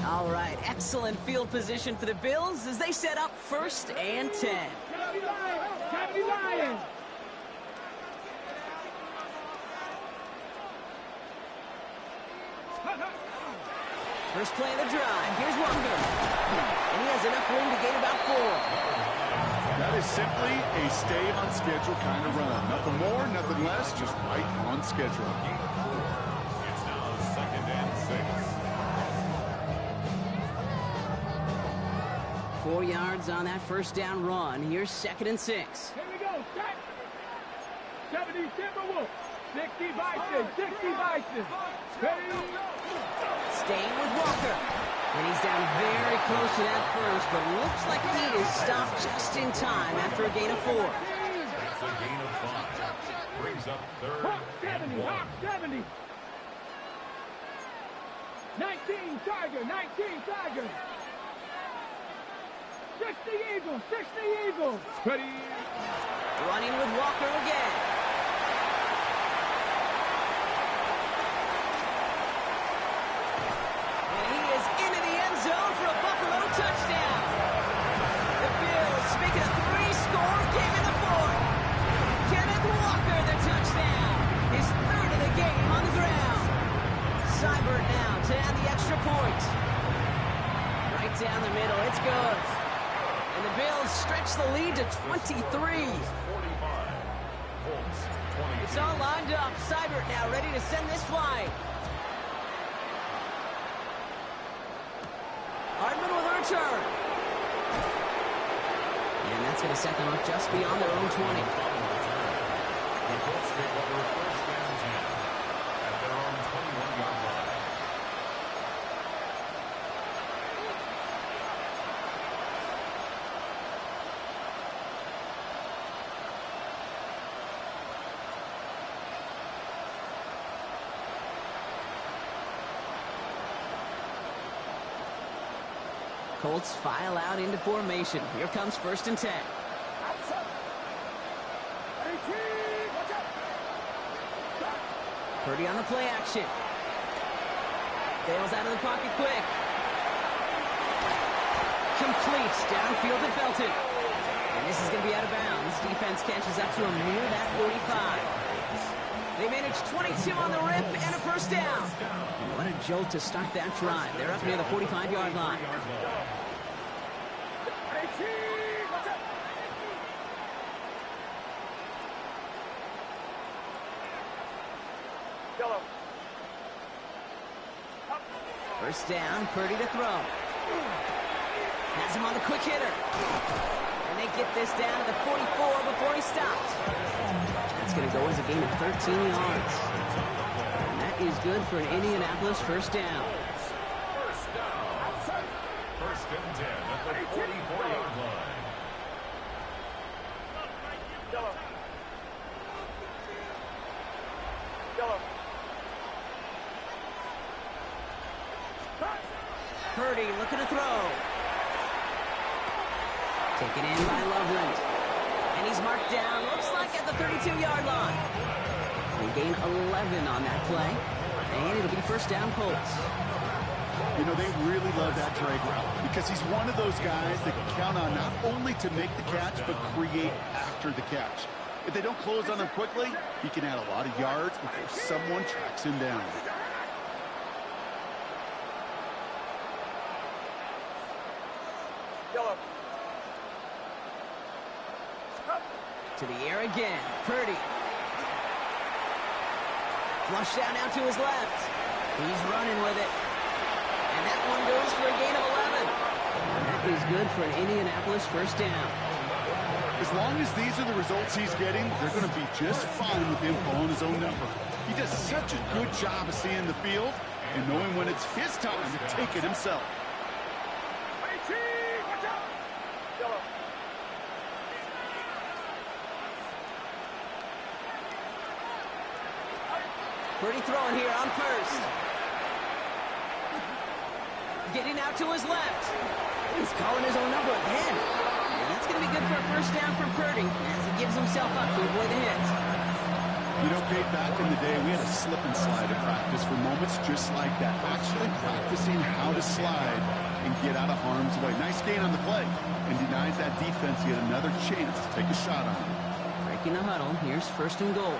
All right, excellent field position for the Bills as they set up 1st and 10. Cavity Lions! First play of the drive. Here's Walker. And he has enough room to gain about 4. That is simply a stay-on-schedule kind of run. Nothing more, nothing less, just right on schedule. It's now 2nd and 6. 4 yards on that first down run. Here's 2nd and 6. Here we go, set! 70 Timberwolves, 60 Bison, 60 Bison. Ready? Staying with Walker. And he's down very close to that first, but looks like he is stopped just in time after a gain of 4. That's a gain of 5. Brings up 3rd Hawk and 70, 1. Hawk 70. 19 Tiger, 19 Tiger. 60 Eagles, 60 Eagles. Ready? Running with Walker again. And he is into the end zone for a Buffalo touchdown. The Bills making a 3-score game in the 4th. Kenneth Walker, the touchdown. His 3rd of the game on the ground. Seibert now to add the extra point. Right down the middle, it's good. And the Bills stretch the lead to 23. 45. Colts 22. It's all lined up. Seibert now ready to send this flying. Hardman with a return. And that's going to set them up just beyond their own 20. The Colts take over 1st and 10 at their own 21-yard line. Colts file out into formation. Here comes 1st and 10. Purdy on the play action. Bails out of the pocket quick. Completes downfield to Felton. And this is going to be out of bounds. Defense catches up to him near that 45. They manage 22 on the rip and a 1st down. And what a jolt to start that drive. They're up near the 45-yard line. First down, Purdy to throw. Has him on the quick hitter. And they get this down to the 44 before he stopped. That's going to go as a gain of 13 yards. And that is good for an Indianapolis first down. First down. First and 10 at the 44-yard line. Purdy looking to throw. Taken in by Loveland. And he's marked down, looks like at the 32-yard line. They gain 11 on that play. And it'll be first down Colts. You know, they really love that drag route because he's one of those guys that can count on not only to make the catch, but create after the catch. If they don't close on him quickly, he can add a lot of yards before someone tracks him down. To the air again. Purdy. Flush down now to his left. He's running with it. And that one goes for a gain of 11. And that is good for an Indianapolis first down. As long as these are the results he's getting, they're going to be just fine with him calling his own number. He does such a good job of seeing the field and knowing when it's his time to take it himself. Purdy throwing here on first. Getting out to his left. He's calling his own number again. And that's going to be good for a first down from Purdy as he gives himself up to avoid the hit. You know, Kate, back in the day, we had a slip and slide in practice for moments just like that. Actually practicing how to slide and get out of harm's way. Nice gain on the play and denies that defense yet another chance to take a shot on him. Breaking the huddle. Here's first and goal.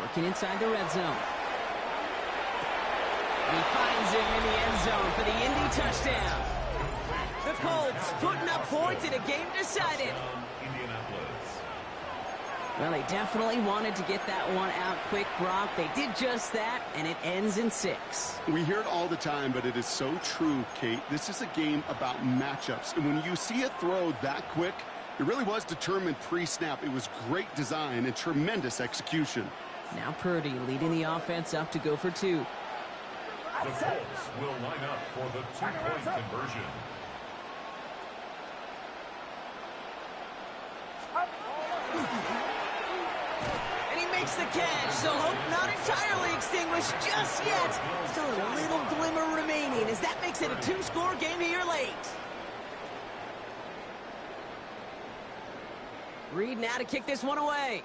Working inside the red zone. And he finds him in the end zone for the Indy touchdown. The Colts putting up points in a game decided. Well, they definitely wanted to get that one out quick, Brock. They did just that, and it ends in 6. We hear it all the time, but it is so true, Kate. This is a game about matchups. And when you see a throw that quick, it really was determined pre-snap. It was great design and tremendous execution. Now Purdy leading the offense up to go for 2. The Colts will line up for the 2-point conversion. And he makes the catch, so hope not entirely extinguished just yet. Still a little glimmer remaining as that makes it a 2-score game here late. Reed now to kick this one away.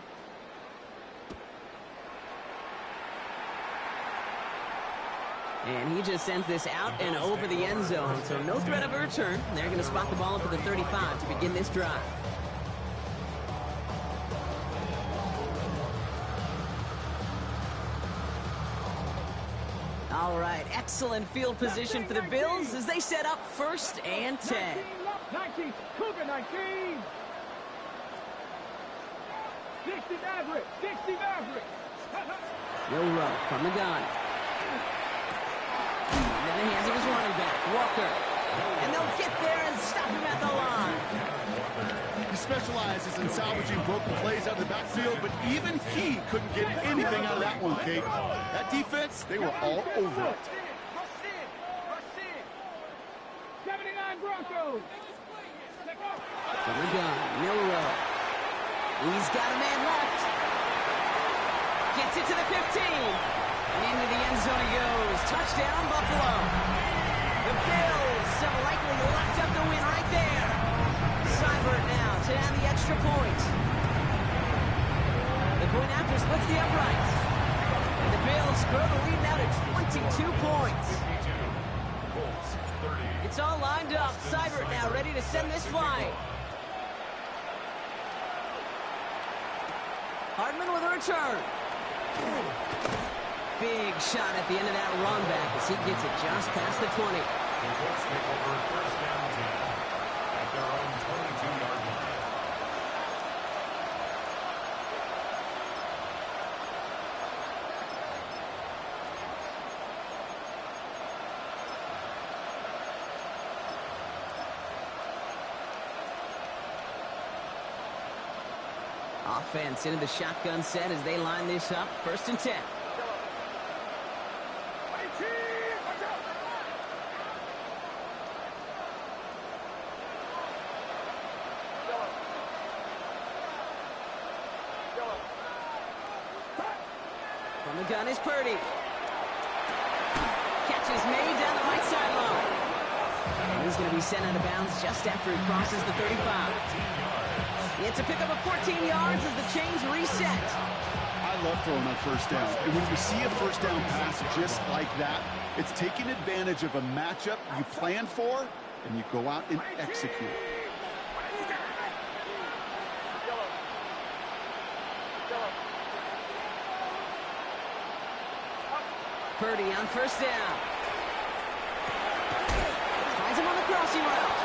And he just sends this out and over the end zone, so no threat of a return. They're going to spot the ball up at the 35 to begin this drive. All right, excellent field position for the Bills as they set up first and 10. 19, Cougar 19. 60 Maverick, 60 Maverick. Will Rowe from the gun. Into the hands of his running back, Walker. And they'll get there and stop him at the line. He specializes in salvaging broken plays out of the backfield, but even he couldn't get anything out of that one, Kate. That defense, they were all over it. 79 Broncos. From the gun, Milrow. He's got a man left. Gets it to the 15. And into the end zone he goes. Touchdown, Buffalo. The Bills have likely locked up the win right there. Seibert now to add the extra point. The point after splits the uprights. And the Bills grow the lead now to 22 points. It's all lined up. Seibert now ready to send this flying. Hardman with a return. Big shot at the end of that run back as he gets it just past the 20. The Colts take over first down 10 at their own 22-yard line. offense into the shotgun set as they line this up. 1st and 10. From the gun is Purdy. Catch is made down the right sideline. And he's going to be sent out of bounds just after he crosses the 35. It's a pickup of 14 yards as the chains reset. I love throwing on 1st down. And when you see a 1st down pass just like that, it's taking advantage of a matchup you plan for, and you go out and execute. Purdy on 1st down. Finds him on the crossing route.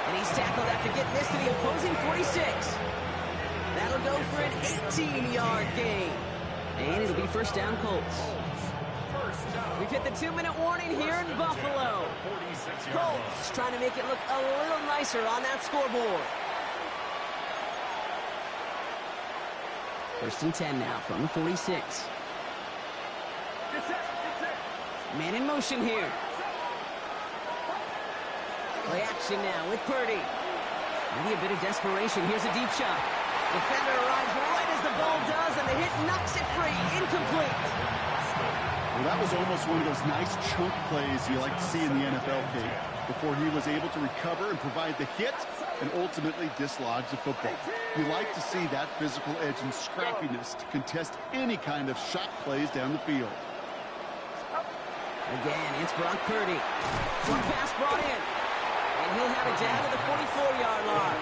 And he's tackled after getting this to the opposing 46. That'll go for an 18-yard gain. And it'll be 1st down Colts. We've hit the 2-minute warning here in Buffalo. Colts trying to make it look a little nicer on that scoreboard. 1st and 10 now from the 46. Man in motion here. Play action now with Purdy. Maybe a bit of desperation. Here's a deep shot. Defender arrives right as the ball does, and the hit knocks it free. Incomplete. Well, that was almost one of those nice chunk plays you like to see in the NFL, Kate, before he was able to recover and provide the hit and ultimately dislodge the football. You like to see that physical edge and scrappiness to contest any kind of shot plays down the field. Again, it's Brock Purdy. Short pass brought in. And he'll have it down to the 44-yard line.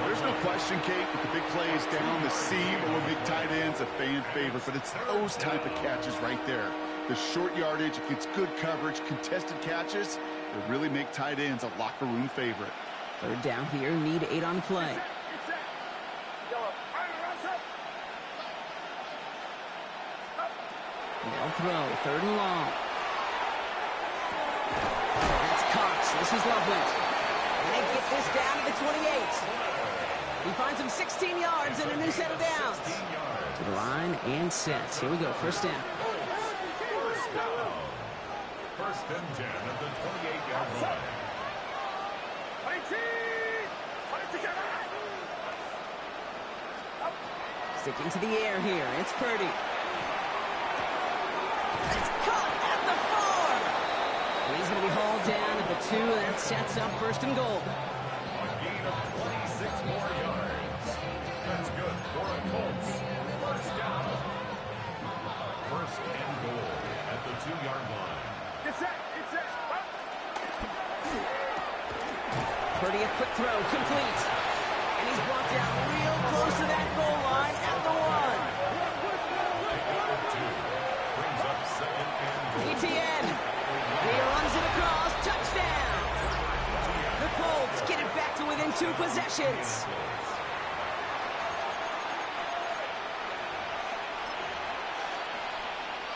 There's no question, Kate, that the big plays down the seam or big tight ends a fan favorite, but it's those type of catches right there. The short yardage, it gets good coverage, contested catches that really make tight ends a locker room favorite. 3rd down here, need 8 on play. They'll throw, 3rd and long. That's Cox. This is Loveland. And they get this down to the 28. He finds him 16 yards and a new set of downs. To the line and sets. Here we go, 1st down. 1st and 10 at the 28-yard line. Sticking to the air here. It's Purdy. It's caught at the 4. And he's going to be hauled down at the 2. And that sets up 1st and goal. A gain of 26 more yards. That's good for the Colts. 1st down. 1st and goal at the 2-yard line. Purdy, a quick throw, complete. And he's brought down real close to that goal line at the 1. Brings up 2nd and goal. ETN. He runs it across. Touchdown. The Colts get it back to within 2 possessions.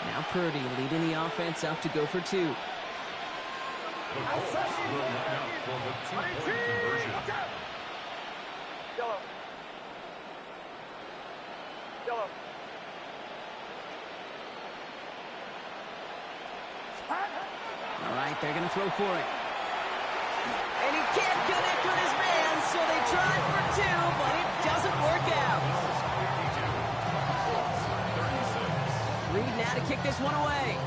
Now Purdy leading the offense up to go for 2. The Colts will line up for the 2-point conversion. All right, they're going to throw for it. And he can't connect with his man, so they try for 2, but it doesn't work out. 36. Reed now to kick this one away.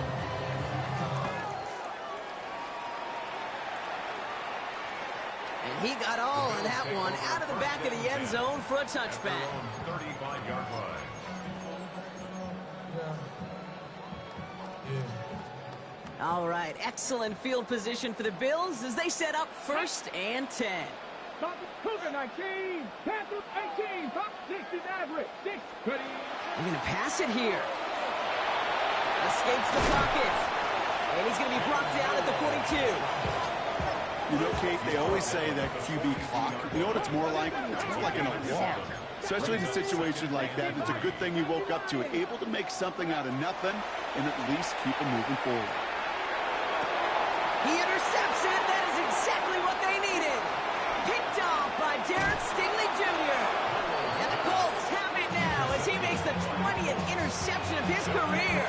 And he got all of that one out of the back of the end zone for a touchback. 35-yard line. All right, excellent field position for the Bills as they set up 1st and 10. Cougar 19, Panther 18, top 60 Maverick, 6, Purdy. They're going to pass it here. Escapes the pocket. And he's going to be brought down at the 42. You know, Kate, they always say that QB clock, you know what it's more like? It's more like an alarm. Especially in a situation like that, it's a good thing you woke up to it, able to make something out of nothing and at least keep them moving forward. He intercepts it. That is exactly what they needed. Picked off by Darren Stingley Jr. And the Colts the 20th interception of his career.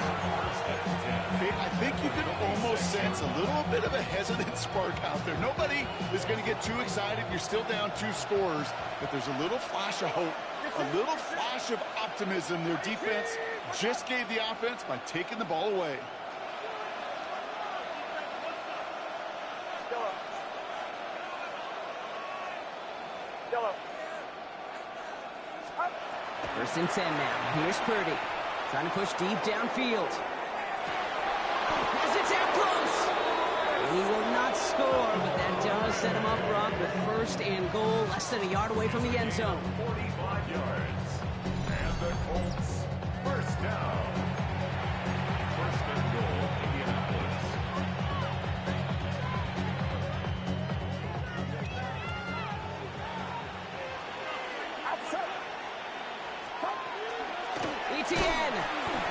I think you can almost sense a little bit of a hesitant spark out there. Nobody is going to get too excited. You're still down 2 scores, but there's a little flash of hope, a little flash of optimism. Their defense just gave the offense by taking the ball away. First and 10 now. Here's Purdy. Trying to push deep downfield. As it's out close. And he will not score, but that does set him up, Brock, with first and goal, less than a yard away from the end zone. 45 yards. And the Colts, first down. First and goal, Indianapolis. ETN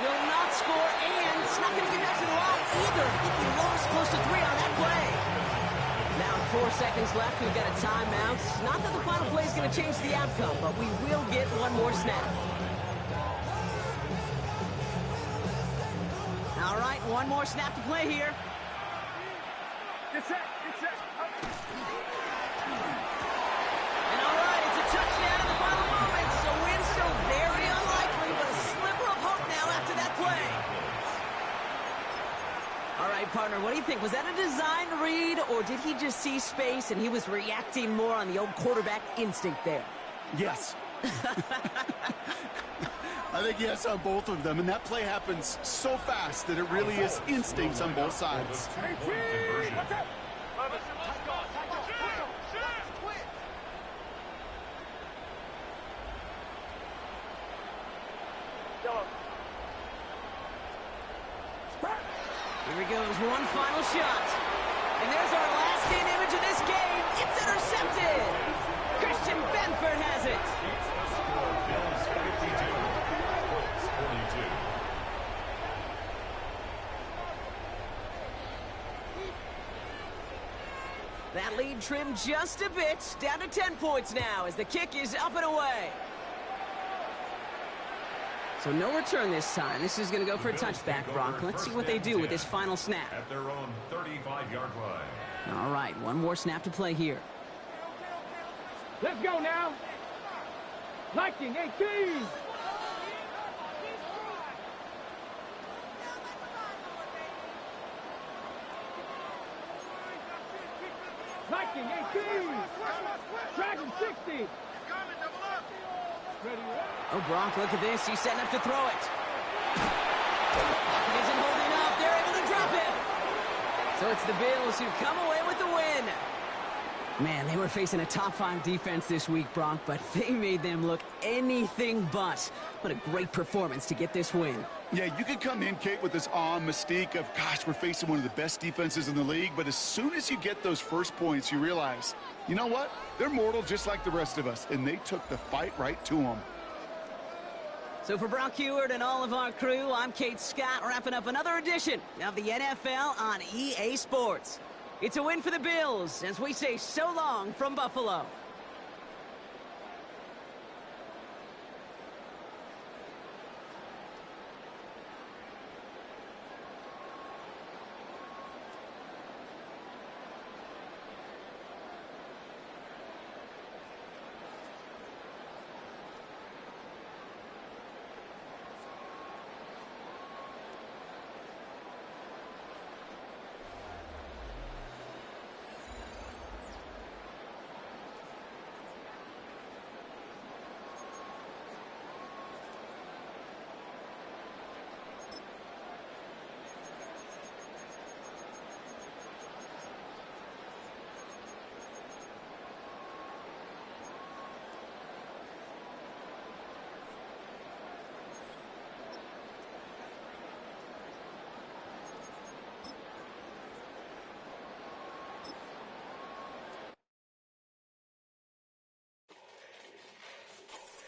will not score, and it's not going to get back to the line either. I think he lost close to 3 on that play. Now 4 seconds left. We've got a timeout. Not that the final play is going to change the outcome, but we will get one more snap. All right, one more snap to play here. Get set, get set. And all right, it's a touchdown in the final moments. So win still very unlikely, but a sliver of hope now after that play. All right, partner, what do you think? Was that a design read, or did he just see space and he was reacting more on the old quarterback instinct there? Yes. I think yes on both of them, and that play happens so fast that it really is instincts on both sides. Here he goes, one final shot. And there's our last-in image of this game. It's intercepted. Christian Benford has it. Bills 52, Colts 42. That lead trimmed just a bit, down to 10 points now as the kick is up and away. So no return this time. This is going to go for a touchback, Brock. Let's see what they do with this final snap. At their own 35-yard line. All right, one more snap to play here. Let's go now. Liking 18. Liking 18. Dragon 60. Ready, Oh, Brock, look at this. He's setting up to throw it. Pocket isn't holding up. They're able to drop it. So it's the Bills who come away with the win. Man, they were facing a top-5 defense this week, Brock, but they made them look anything but. What a great performance to get this win. Yeah, you could come in, Kate, with this awe and mystique of, gosh, we're facing one of the best defenses in the league, but as soon as you get those first points, you realize, you know what? They're mortal just like the rest of us, and they took the fight right to them. So for Brock Heward and all of our crew, I'm Kate Scott, wrapping up another edition of the NFL on EA Sports. It's a win for the Bills, as we say so long from Buffalo.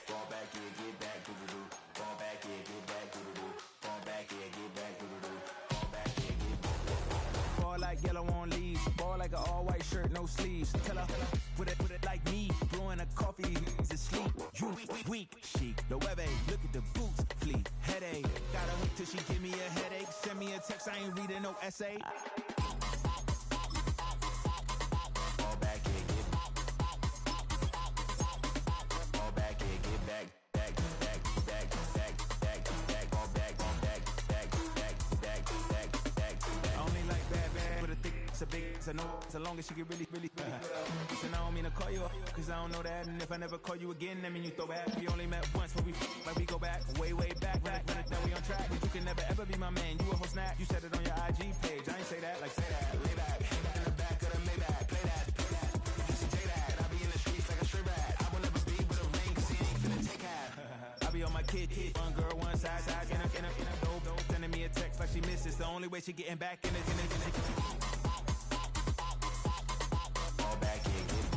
Fall back, yeah, get back, doo-doo-doo. Fall back, yeah, get back, doo-doo-doo. Fall back, yeah, get back, doo-doo-doo. Fall back, yeah, get back. Ball like yellow on leaves. Ball like an all-white shirt, no sleeves. Tell her, put it like me. Blowing a coffee, is asleep. You weak, chic. The web, look at the boots. books, I ain't reading no essay. Fall back and get fall back and get back. It's a big, it's a no, so long as she get really Listen, I don't mean to call you up, cause I don't know that. And if I never call you again, that mean you throw back. We only met once, but we go back, way back. Run it down, we on track. But you can never ever be my man. You a whole snap, you said it on your IG page. I ain't say that, like say that. Lay back, in the back of the Maybach. Play that. You should take that. I be in the streets like a stray rat. I will never be with a ring, cause he ain't finna take half. I be on my kid, one girl, one side, in a dope, sending me a text like she misses. The only way she getting back in it. Fall back and get